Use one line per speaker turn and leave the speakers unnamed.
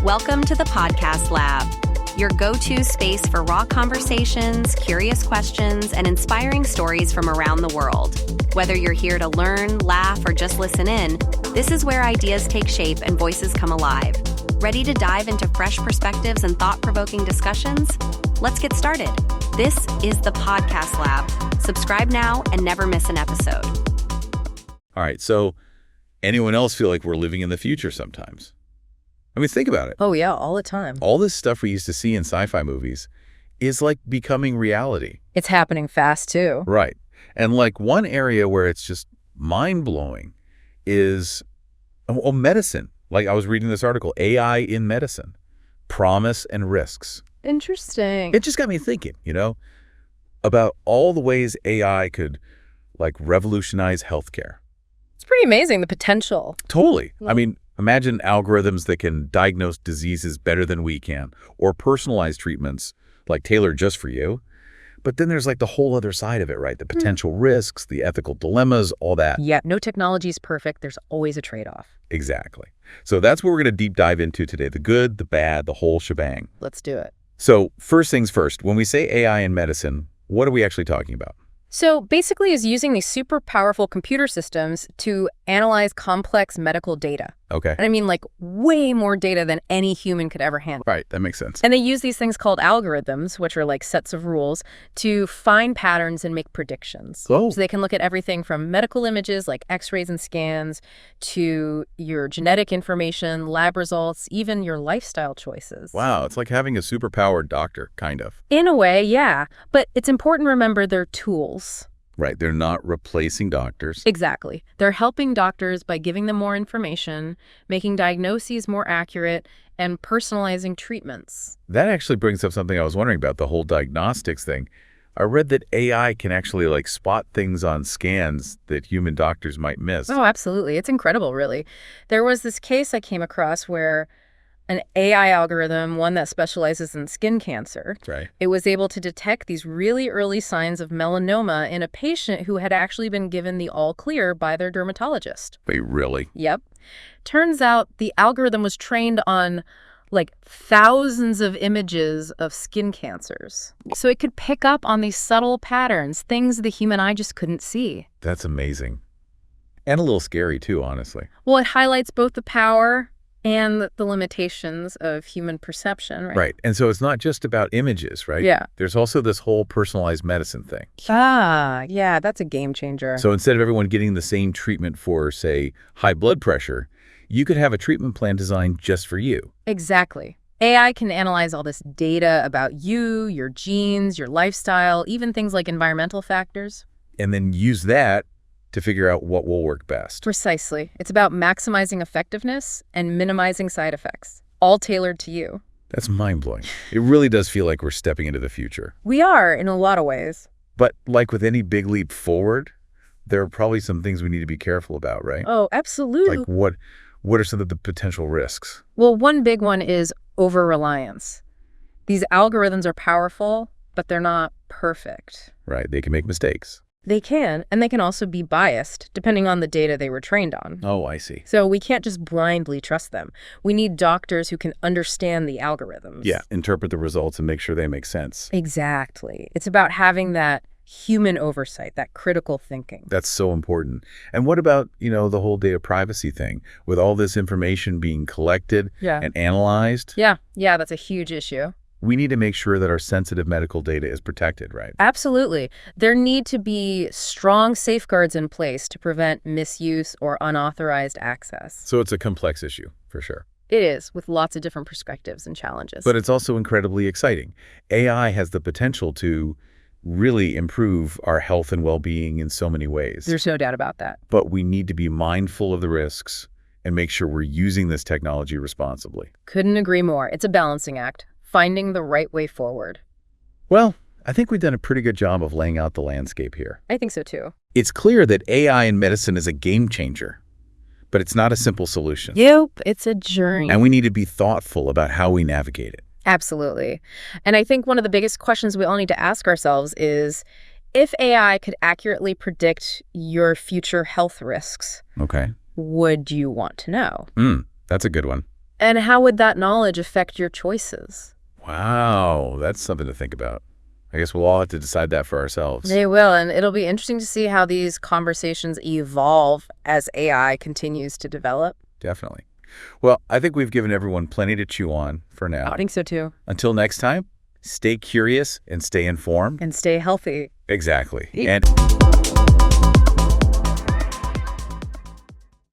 Welcome to the Podcast Lab, your go-to space for raw conversations, curious questions, and inspiring stories from around the world. Whether you're here to learn, laugh, or just listen in, this is where ideas take shape and voices come alive. Ready to dive into fresh perspectives and thought-provoking discussions? Let's get started. This is the Podcast Lab. Subscribe now and never miss an episode.
All right, so anyone else feel like we're living in the future sometimes? I mean, think about it.
Oh, yeah, all the time.
All this stuff we used to see in sci-fi movies is like becoming reality.
It's happening fast, too.
Right. And like one area where it's just mind-blowing is medicine. Like I was reading this article, AI in medicine, promise and risks.
Interesting.
It just got me thinking, about all the ways AI could like revolutionize healthcare.
It's pretty amazing, the potential.
Totally. I mean, imagine algorithms that can diagnose diseases better than we can, or personalize treatments like tailored just for you. But then there's like the whole other side of it, right? The potential risks, the ethical dilemmas, all that.
Yeah, no technology is perfect. There's always a trade-off.
Exactly. So that's what we're going to deep dive into today. The good, the bad, the whole shebang.
Let's do it.
So first things first, when we say AI in medicine, what are we actually talking about?
So basically is using these super powerful computer systems to analyze complex medical data.
Okay.
And I mean like way more data than any human could ever handle.
Right, that makes sense.
And they use these things called algorithms, which are like sets of rules, to find patterns and make predictions.
Oh.
So they can look at everything from medical images like x-rays and scans to your genetic information, lab results, even your lifestyle choices.
Wow, it's like having a superpowered doctor, kind of.
In a way, yeah. But it's important to remember they're tools.
Right, they're not replacing doctors.
Exactly. They're helping doctors by giving them more information, making diagnoses more accurate, and personalizing treatments.
That actually brings up something I was wondering about, the whole diagnostics thing. I read that AI can actually like spot things on scans that human doctors might miss.
Oh, absolutely. It's incredible, really. There was this case I came across where an AI algorithm, one that specializes in skin cancer,
Right.
it was able to detect these really early signs of melanoma in a patient who had actually been given the all clear by their dermatologist.
Wait, really?
Yep. Turns out the algorithm was trained on like thousands of images of skin cancers. So it could pick up on these subtle patterns, things the human eye just couldn't see.
That's amazing. And a little scary too, honestly.
Well, it highlights both the power and the limitations of human perception, right?
Right. And so it's not just about images, right?
Yeah.
There's also this whole personalized medicine thing.
Ah, yeah, that's a game changer.
So instead of everyone getting the same treatment for, say, high blood pressure, you could have a treatment plan designed just for you.
Exactly. AI can analyze all this data about you, your genes, your lifestyle, even things like environmental factors.
And then use that to figure out what will work best.
Precisely. It's about maximizing effectiveness and minimizing side effects, all tailored to you.
That's mind-blowing. It really does feel like we're stepping into the future.
We are, in a lot of ways.
But like with any big leap forward, there are probably some things we need to be careful about, right?
Oh, absolutely.
Like what are some of the potential risks?
Well, one big one is overreliance. These algorithms are powerful, but they're not perfect.
Right, they can make mistakes.
They can, and they can also be biased, depending on the data they were trained on.
Oh, I see.
So we can't just blindly trust them. We need doctors who can understand the algorithms.
Yeah, interpret the results and make sure they make sense.
Exactly. It's about having that human oversight, that critical thinking.
That's so important. And what about, the whole data privacy thing? With all this information being collected and analyzed?
Yeah, that's a huge issue.
We need to make sure that our sensitive medical data is protected, right?
Absolutely. There need to be strong safeguards in place to prevent misuse or unauthorized access.
So it's a complex issue, for sure.
It is, with lots of different perspectives and challenges.
But it's also incredibly exciting. AI has the potential to really improve our health and well-being in so many ways.
There's no doubt about that.
But we need to be mindful of the risks and make sure we're using this technology responsibly.
Couldn't agree more. It's a balancing act, finding the right way forward.
Well, I think we've done a pretty good job of laying out the landscape here.
I think so too.
It's clear that AI in medicine is a game changer, but it's not a simple solution.
Yep, it's a journey.
And we need to be thoughtful about how we navigate it.
Absolutely. And I think one of the biggest questions we all need to ask ourselves is, if AI could accurately predict your future health risks,
Okay.
would you want to know?
That's a good one.
And how would that knowledge affect your choices?
Wow, that's something to think about. I guess we'll all have to decide that for ourselves.
They will, and it'll be interesting to see how these conversations evolve as AI continues to develop.
Definitely. Well, I think we've given everyone plenty to chew on for now.
I think so too.
Until next time, stay curious and stay informed.
And stay healthy.
Exactly. And